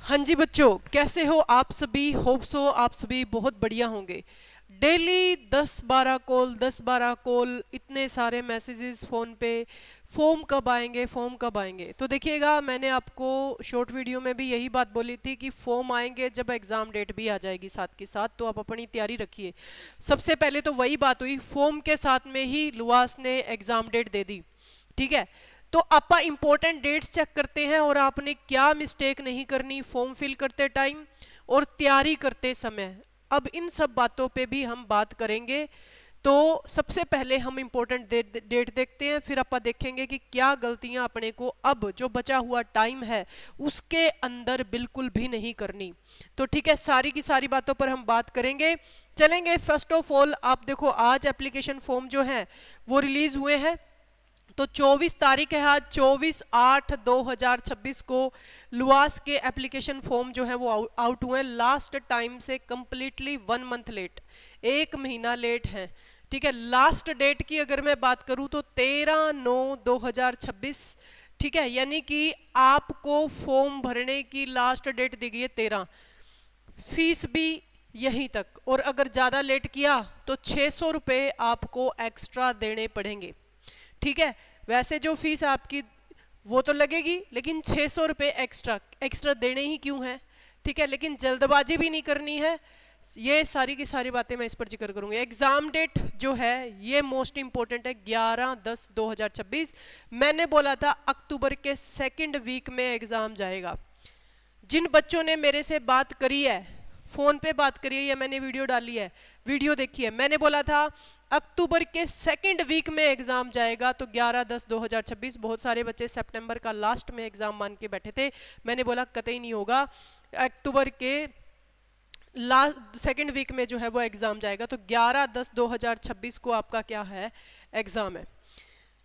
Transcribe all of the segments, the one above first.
हाँ जी बच्चों, कैसे हो आप सभी। होप सो आप सभी बहुत बढ़िया होंगे। डेली 10-12 कॉल इतने सारे मैसेजेस फ़ोन पे। फॉर्म कब आएंगे। तो देखिएगा, मैंने आपको शॉर्ट वीडियो में भी यही बात बोली थी कि फॉर्म आएंगे जब एग्ज़ाम डेट भी आ जाएगी साथ के साथ, तो आप अपनी तैयारी रखिए। सबसे पहले तो वही बात हुई, फॉर्म के साथ में ही लुआस ने एग्ज़ाम डेट दे दी। ठीक है, तो आप इंपॉर्टेंट डेट्स चेक करते हैं और आपने क्या मिस्टेक नहीं करनी फॉर्म फिल करते टाइम और तैयारी करते समय। अब इन सब बातों पे भी हम बात करेंगे। तो सबसे पहले हम इंपॉर्टेंट डेट देखते हैं, फिर आप देखेंगे कि क्या गलतियां अपने को अब जो बचा हुआ टाइम है उसके अंदर बिल्कुल भी नहीं करनी। तो ठीक है, सारी की सारी बातों पर हम बात करेंगे। चलेंगे। फर्स्ट ऑफ ऑल आप देखो, आज एप्लीकेशन फॉर्म जो है वो रिलीज हुए हैं। तो 24 तारीख है आज, 24/8/2026 को लुआस के एप्लीकेशन फॉर्म जो है वो आउट हुए हैं। लास्ट टाइम से कंप्लीटली 1 मंथ लेट, 1 महीना लेट है। ठीक है, लास्ट डेट की अगर मैं बात करूं तो 13/9/2026। ठीक है, यानी कि आपको फॉर्म भरने की लास्ट डेट दी गई है 13। फीस भी यहीं तक, और अगर ज़्यादा लेट किया तो 600 रुपये आपको एक्स्ट्रा देने पड़ेंगे। ठीक है, वैसे जो फीस आपकी वो तो लगेगी, लेकिन 600 रुपये एक्स्ट्रा एक्स्ट्रा देने ही क्यों है। ठीक है, लेकिन जल्दबाजी भी नहीं करनी है। ये सारी की सारी बातें मैं इस पर जिक्र करूंगी। एग्जाम डेट जो है ये मोस्ट इंपॉर्टेंट है, 11/10/2026। मैंने बोला था अक्टूबर के सेकंड वीक में एग्जाम जाएगा। जिन बच्चों ने मेरे से बात करी है, फोन पे बात करी है या मैंने वीडियो डाली है, वीडियो देखी है, मैंने बोला था अक्टूबर के सेकंड वीक में एग्जाम जाएगा। तो 11/10/2026। बहुत सारे बच्चे सितंबर का लास्ट में एग्जाम मान के बैठे थे। मैंने बोला कतई नहीं होगा, अक्टूबर के लास्ट सेकंड वीक में जो है वो एग्जाम जाएगा। तो 11/10/2026 को आपका क्या है, एग्जाम है।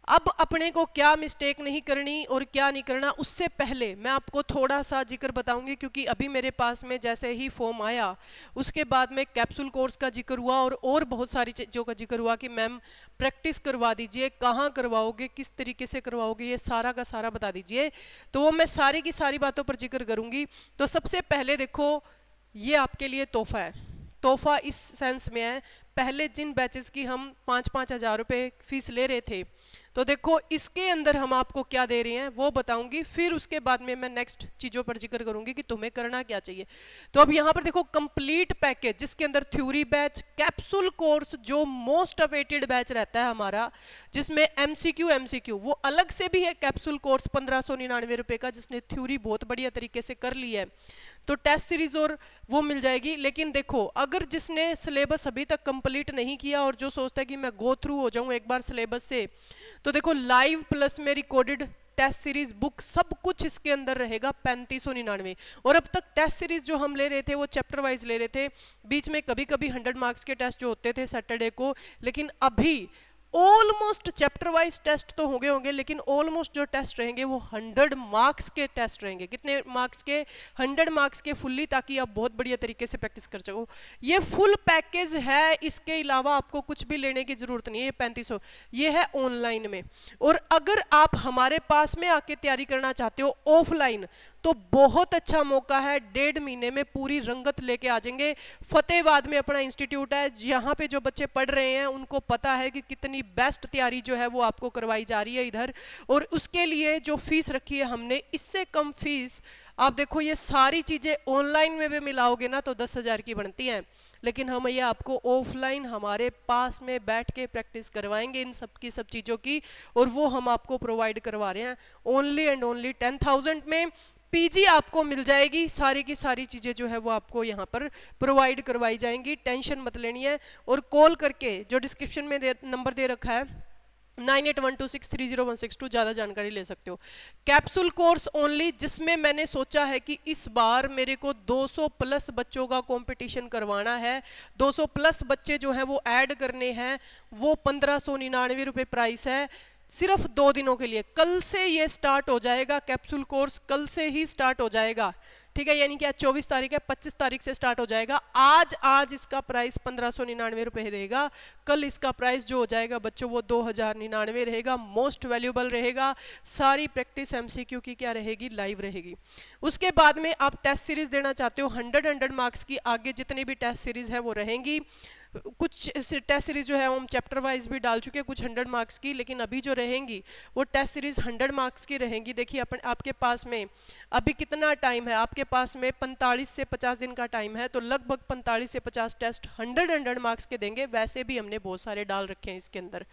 अब अपने को क्या मिस्टेक नहीं करनी और क्या नहीं करना, उससे पहले मैं आपको थोड़ा सा जिक्र बताऊंगी, क्योंकि अभी मेरे पास में जैसे ही फॉर्म आया उसके बाद में कैप्सूल कोर्स का जिक्र हुआ और बहुत सारी चीज़ों का जिक्र हुआ कि मैम प्रैक्टिस करवा दीजिए, कहाँ करवाओगे, किस तरीके से करवाओगे, ये सारा का सारा बता दीजिए। तो वो मैं सारी की सारी बातों पर जिक्र करूंगी। तो सबसे पहले देखो, ये आपके लिए तोहफा है। तोहफा इस सेंस में है, पहले जिन बैचेस की हम 5-5 हज़ार रुपये फीस ले रहे थे, तो देखो इसके अंदर हम आपको क्या दे रहे हैं वो बताऊंगी। फिर उसके बाद में मैं नेक्स्ट चीज़ों पर जिक्र करूंगी कि तुम्हें करना क्या चाहिए। तो अब यहाँ पर देखो, कंप्लीट पैकेज जिसके अंदर थ्योरी बैच, कैप्सूल कोर्स जो मोस्ट अवेटेड बैच रहता है हमारा, जिसमें एमसीक्यू वो अलग से भी है। कैप्सूल कोर्स 1599 रुपये का, जिसने थ्योरी बहुत बढ़िया तरीके से कर ली है, तो टेस्ट सीरीज और वो मिल जाएगी। लेकिन देखो, अगर जिसने सिलेबस अभी तक कंप्लीट नहीं किया और जो सोचता है कि मैं गो थ्रू हो जाऊं एक बार सिलेबस से, तो देखो लाइव प्लस में रिकॉर्डेड टेस्ट सीरीज बुक सब कुछ इसके अंदर रहेगा 3599। और अब तक टेस्ट सीरीज जो हम ले रहे थे वो चैप्टर वाइज ले रहे थे, बीच में कभी कभी 100 मार्क्स के टेस्ट जो होते थे सैटरडे को, लेकिन अभी ऑलमोस्ट चैप्टर वाइज टेस्ट तो होंगे, लेकिन ऑलमोस्ट जो टेस्ट रहेंगे वो 100 मार्क्स के टेस्ट रहेंगे। कितने मार्क्स के, 100 मार्क्स के फुल्ली, ताकि आप बहुत बढ़िया तरीके से प्रैक्टिस कर सको। ये फुल पैकेज है, इसके अलावा आपको कुछ भी लेने की जरूरत नहीं है। ये 3500 ये है ऑनलाइन में। और अगर आप हमारे पास में आके तैयारी करना चाहते हो ऑफलाइन, तो बहुत अच्छा मौका है, 1.5 महीने में पूरी रंगत लेके आ जाएंगे। फतेहाबाद में अपना इंस्टीट्यूट है, यहाँ पे जो बच्चे पढ़ रहे हैं उनको पता है कि कितनी बेस्ट तैयारी जो है वो आपको करवाई जा रही है इधर। और उसके लिए जो फीस रखी है हमने, इससे कम फीस, आप देखो ये सारी चीजें ऑनलाइन में भी मिलाओगे ना तो 10,000 की बनती हैं, लेकिन हम ये आपको ऑफलाइन हमारे पास में बैठ के प्रैक्टिस करवाएंगे इन सब की सब चीज़ों की, और वो हम आपको प्रोवाइड करवा रहे हैं ओनली एंड ओनली 10,000 में। पीजी आपको मिल जाएगी, सारी की सारी चीज़ें जो है वो आपको यहाँ पर प्रोवाइड करवाई जाएंगी, टेंशन मत लेनी है। और कॉल करके, जो डिस्क्रिप्शन में नंबर दे रखा है 9812630162, ज़्यादा जानकारी ले सकते हो। कैप्सूल कोर्स ओनली, जिसमें मैंने सोचा है कि इस बार मेरे को 200 प्लस बच्चों का कंपटीशन करवाना है। 200 प्लस बच्चे जो हैं वो ऐड करने हैं। वो 1599 रुपये प्राइस है, सिर्फ 2 दिनों के लिए। कल से ये स्टार्ट हो जाएगा, कैप्सूल कोर्स कल से ही स्टार्ट हो जाएगा। ठीक है, यानी कि आज 24 तारीख है, 25 तारीख से स्टार्ट हो जाएगा। आज इसका प्राइस 1599 रुपये रहेगा, कल इसका प्राइस जो हो जाएगा बच्चों वो 2099 रहेगा। मोस्ट वैल्यूएबल रहेगा, सारी प्रैक्टिस एमसीक्यू की क्या रहेगी, लाइव रहेगी। उसके बाद में आप टेस्ट सीरीज देना चाहते हो 100 मार्क्स की, आगे जितनी भी टेस्ट सीरीज है वो रहेंगी। कुछ टेस्ट सीरीज जो है हम चैप्टर वाइज भी डाल चुके हैं, कुछ 100 मार्क्स की, लेकिन अभी जो रहेंगी वो टेस्ट सीरीज 100 मार्क्स की रहेंगी। देखिए आपके पास में अभी कितना टाइम है, आपके पास में 45 से 50 दिन का टाइम है, तो लगभग 45 से 50 टेस्ट 100 मार्क्स के देंगे। वैसे भी हमने बहुत सारे डाल रखे हैं इसके अंदर।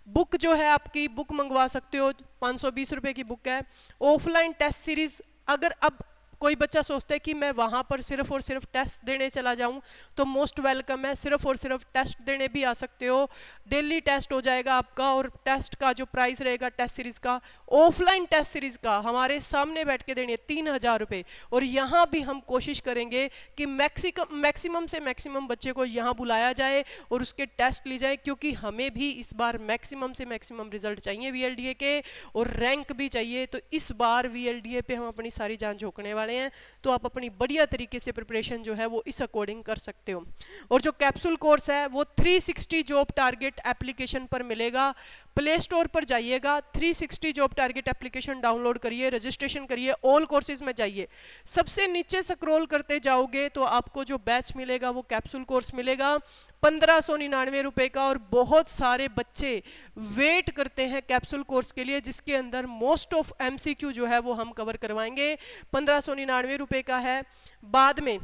बुक जो है आपकी बुक मंगवा सकते हो, 520 रुपये की बुक है। ऑफलाइन टेस्ट सीरीज, अगर अब कोई बच्चा सोचता है कि मैं वहाँ पर सिर्फ और सिर्फ टेस्ट देने चला जाऊँ, तो मोस्ट वेलकम है, सिर्फ और सिर्फ टेस्ट देने भी आ सकते हो। डेली टेस्ट हो जाएगा आपका, और टेस्ट का जो प्राइस रहेगा टेस्ट सीरीज का, ऑफलाइन टेस्ट सीरीज का हमारे सामने बैठ के देनी है 3000 रुपये। और यहाँ भी हम कोशिश करेंगे कि मैक्सिमम से मैक्सिमम बच्चे को यहाँ बुलाया जाए और उसके टेस्ट ली जाए, क्योंकि हमें भी इस बार मैक्सिमम से मैक्सिमम रिजल्ट चाहिए VLDA के, और रैंक भी चाहिए। तो इस बार VLDA पे हम अपनी सारी जान झोंकने वाले हैं, तो आप अपनी बढ़िया तरीके से प्रिपरेशन जो है वो इस अकॉर्डिंग कर सकते हो। और जो कैप्सूल कोर्स है वो 360 जॉब टारगेट एप्लीकेशन पर मिलेगा। प्ले स्टोर पर जाइएगा, 360 जॉब टारगेट एप्लीकेशन डाउनलोड करिए, रजिस्ट्रेशन करिए, ऑल कोर्सेज में जाइए। सबसे नीचे स्क्रॉल करते जाओगे तो आपको जो बैच मिलेगा वो कैप्सूल कोर्स मिलेगा 1599 रुपए का। और बहुत सारे बच्चे वेट करते हैं कैप्सूल कोर्स के लिए, जिसके अंदर मोस्ट ऑफ MCQ जो है वो हम कवर करवाएंगे। 1599 रुपए का है, बाद में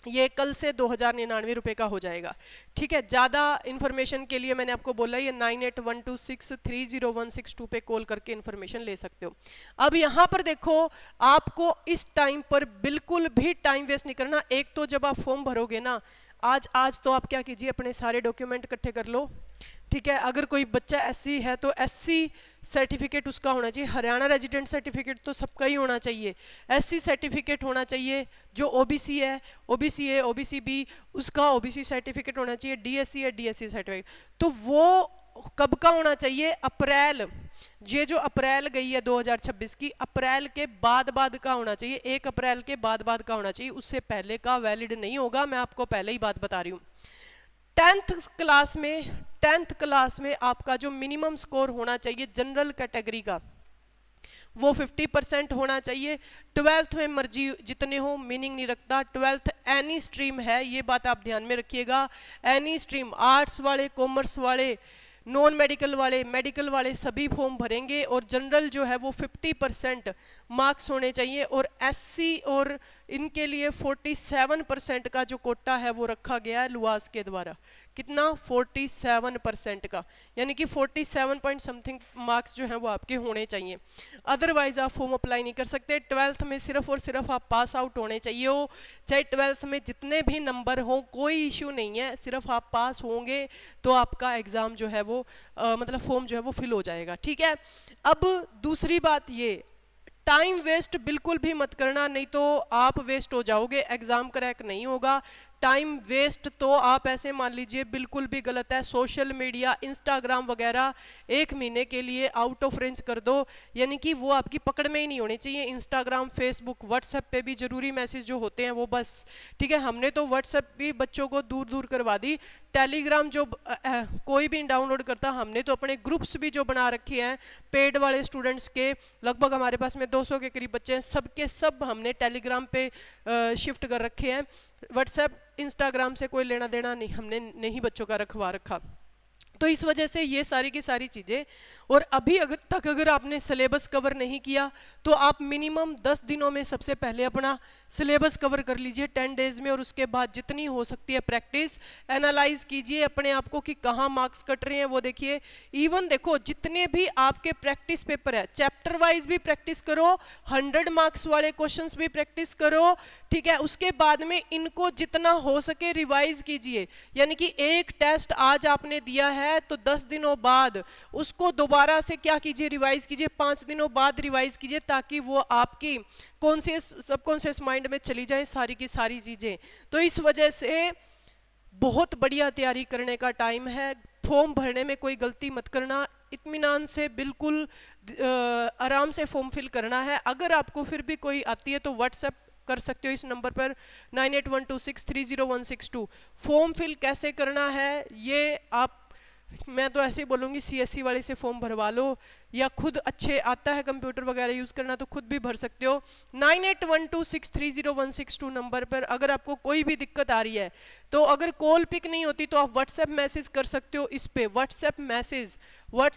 ये कल से 2099 रुपये का हो जाएगा। ठीक है, ज़्यादा इन्फॉर्मेशन के लिए मैंने आपको बोला ये 9812630162 पे कॉल करके इन्फॉर्मेशन ले सकते हो। अब यहाँ पर देखो, आपको इस टाइम पर बिल्कुल भी टाइम वेस्ट नहीं करना। एक तो जब आप फॉर्म भरोगे ना, आज तो आप क्या कीजिए, अपने सारे डॉक्यूमेंट इकट्ठे कर लो। ठीक है, अगर कोई बच्चा SC है तो SC सर्टिफिकेट उसका होना चाहिए। हरियाणा रेजिडेंट सर्टिफिकेट तो सबका ही होना चाहिए। SC सर्टिफिकेट होना चाहिए। जो OBC है, OBC A, OBC B, उसका OBC सर्टिफिकेट होना चाहिए। DSC है, DSC सर्टिफिकेट। तो वो कब का होना चाहिए, अप्रैल, ये जो अप्रैल गई है 2026 की, अप्रैल के बाद का होना चाहिए। 1 अप्रैल के बाद का होना चाहिए, उससे पहले का वैलिड नहीं होगा। मैं आपको पहले ही बात बता रही हूँ। 10th क्लास में आपका जो मिनिमम स्कोर होना चाहिए जनरल कैटेगरी का, वो 50% होना चाहिए। 12th में मर्जी जितने हो, मीनिंग नहीं रखता। 12th एनी स्ट्रीम है, ये बात आप ध्यान में रखिएगा। एनी स्ट्रीम, आर्ट्स वाले, कॉमर्स वाले, नॉन मेडिकल वाले, मेडिकल वाले सभी फॉर्म भरेंगे। और जनरल जो है वो 50% मार्क्स होने चाहिए। और SC और इनके लिए 47% का जो कोटा है वो रखा गया है लुआस के द्वारा। कितना, 47% का, यानी कि 47 पॉइंट समथिंग मार्क्स जो है वो आपके होने चाहिए। अदरवाइज आप फॉर्म अप्लाई नहीं कर सकते। 12th में सिर्फ और सिर्फ आप पास आउट होने चाहिए हो, चाहे 12th में जितने भी नंबर हो, कोई इश्यू नहीं है। सिर्फ आप पास होंगे तो आपका एग्जाम जो है वो मतलब फॉर्म जो है वो फिल हो जाएगा। ठीक है, अब दूसरी बात ये, टाइम वेस्ट बिल्कुल भी मत करना, नहीं तो आप वेस्ट हो जाओगे, एग्जाम क्रैक नहीं होगा। टाइम वेस्ट तो आप ऐसे मान लीजिए बिल्कुल भी गलत है। सोशल मीडिया, इंस्टाग्राम वगैरह 1 महीने के लिए आउट ऑफ रेंज कर दो, यानी कि वो आपकी पकड़ में ही नहीं होनी चाहिए। इंस्टाग्राम, फेसबुक, व्हाट्सएप पे भी जरूरी मैसेज जो होते हैं वो बस। ठीक है, हमने तो व्हाट्सएप भी बच्चों को दूर करवा दी। टेलीग्राम जो कोई भी डाउनलोड करता, हमने तो अपने ग्रुप्स भी जो बना रखे हैं पेड वाले स्टूडेंट्स के, लगभग हमारे पास में 200 के करीब बच्चे हैं, सबके सब हमने टेलीग्राम पे शिफ्ट कर रखे हैं। व्हाट्सएप, इंस्टाग्राम से कोई लेना देना नहीं, हमने नहीं बच्चों का रखवा रखा। तो इस वजह से ये सारी की सारी चीज़ें। और अभी अगर आपने सिलेबस कवर नहीं किया तो आप मिनिमम 10 दिनों में सबसे पहले अपना सिलेबस कवर कर लीजिए 10 डेज में। और उसके बाद जितनी हो सकती है प्रैक्टिस, एनालाइज कीजिए अपने आप को कि कहाँ मार्क्स कट रहे हैं वो देखिए। इवन देखो, जितने भी आपके प्रैक्टिस पेपर है, चैप्टर वाइज भी प्रैक्टिस करो, 100 मार्क्स वाले क्वेश्चंस भी प्रैक्टिस करो। ठीक है, उसके बाद में इनको जितना हो सके रिवाइज कीजिए। यानी कि एक टेस्ट आज आपने दिया है तो 10 दिनों बाद उसको दोबारा से क्या कीजिए, रिवाइज कीजिए। 5 दिनों बाद रिवाइज कीजिए, ताकि वो आपकी कॉन्शियस, सबकॉन्शियस माइंड में चली जाए सारी की सारी चीजें। तो इस वजह से बहुत बढ़िया तैयारी करने का टाइम है। फॉर्म भरने में कोई गलती मत करना, इत्मीनान से बिल्कुल आराम से फॉर्म फिल करना है। अगर आपको फिर भी कोई आती है तो व्हाट्सएप कर सकते हो इस नंबर पर 9812630162। फॉर्म फिल कैसे करना है ये आप, मैं तो ऐसे ही बोलूँगी CSC वाले से फॉर्म भरवा लो, या खुद अच्छे आता है कंप्यूटर वगैरह यूज़ करना तो खुद भी भर सकते हो। 9812630162 नंबर पर अगर आपको कोई भी दिक्कत आ रही है, तो अगर कॉल पिक नहीं होती तो आप व्हाट्सएप मैसेज कर सकते हो इस पे, व्हाट्सएप मैसेज।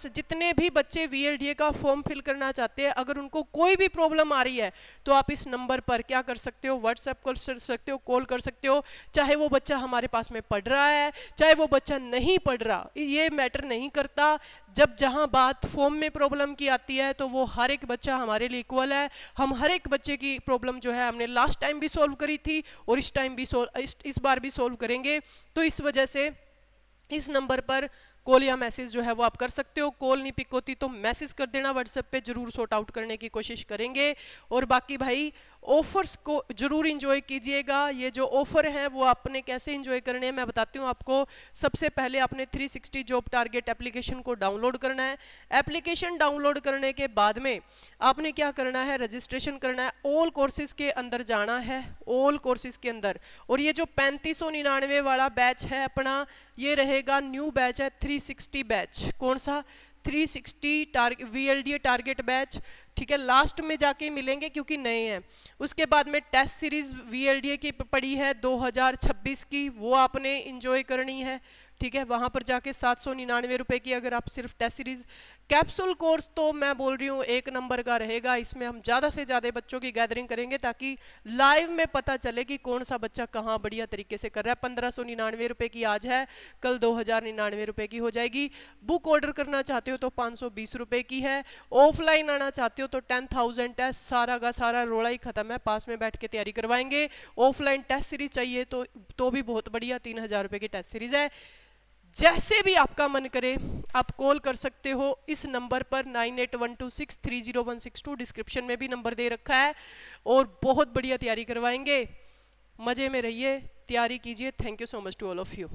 जितने भी बच्चे VLDA का फॉर्म फिल करना चाहते हैं, अगर उनको कोई भी प्रॉब्लम आ रही है तो आप इस नंबर पर क्या कर सकते हो, व्हाट्सएप कर सकते हो, कॉल कर सकते हो। चाहे वो बच्चा हमारे पास में पढ़ रहा है, चाहे वो बच्चा नहीं पढ़ रहा, ये मैटर नहीं करता। जब जहां बात फॉर्म में प्रॉब्लम की आती है तो वो हर एक बच्चा हमारे लिए इक्वल है। हम हर एक बच्चे की प्रॉब्लम जो है हमने लास्ट टाइम भी सॉल्व करी थी और इस टाइम भी इस बार भी सॉल्व करेंगे। तो इस वजह से इस नंबर पर कॉल या मैसेज जो है वो आप कर सकते हो। कॉल नहीं पिक होती तो मैसेज कर देना व्हाट्सएप पे, जरूर सॉर्ट आउट करने की कोशिश करेंगे। और बाकी भाई ऑफर्स को जरूर इंजॉय कीजिएगा। ये जो ऑफर हैं वो आपने कैसे इंजॉय करने हैं मैं बताती हूँ आपको। सबसे पहले आपने 360 जॉब टारगेट एप्लीकेशन को डाउनलोड करना है। एप्लीकेशन डाउनलोड करने के बाद में आपने क्या करना है, रजिस्ट्रेशन करना है। ऑल कोर्सेज के अंदर जाना है, ऑल कोर्सेज के अंदर। और ये जो 3599 वाला बैच है अपना, ये रहेगा न्यू बैच है, 360 बैच। कौन सा? 360 VLDA टारगेट बैच, ठीक है। लास्ट में जाके मिलेंगे क्योंकि नए हैं। उसके बाद में टेस्ट सीरीज VLDA की पड़ी है 2026 की, वो आपने इंजॉय करनी है, ठीक है। वहां पर जाके 799 रुपए की अगर आप सिर्फ टेस्ट सीरीज। कैप्सूल कोर्स तो मैं बोल रही हूँ 1 नंबर का रहेगा। इसमें हम ज़्यादा से ज़्यादा बच्चों की गैदरिंग करेंगे ताकि लाइव में पता चले कि कौन सा बच्चा कहाँ बढ़िया तरीके से कर रहा है। 1599 रुपए की आज है, कल 2099 रुपए की हो जाएगी। बुक ऑर्डर करना चाहते हो तो 520 रुपए की है। ऑफलाइन आना चाहते हो तो 10,000 है। सारा का सारा रोड़ा ही खत्म है, पास में बैठ के तैयारी करवाएंगे। ऑफलाइन टेस्ट सीरीज चाहिए तो भी बहुत बढ़िया 3000 रुपए की टेस्ट सीरीज है। जैसे भी आपका मन करे आप कॉल कर सकते हो इस नंबर पर 9812630162। डिस्क्रिप्शन में भी नंबर दे रखा है। और बहुत बढ़िया तैयारी करवाएंगे। मजे में रहिए, तैयारी कीजिए। Thank you so much to all of you.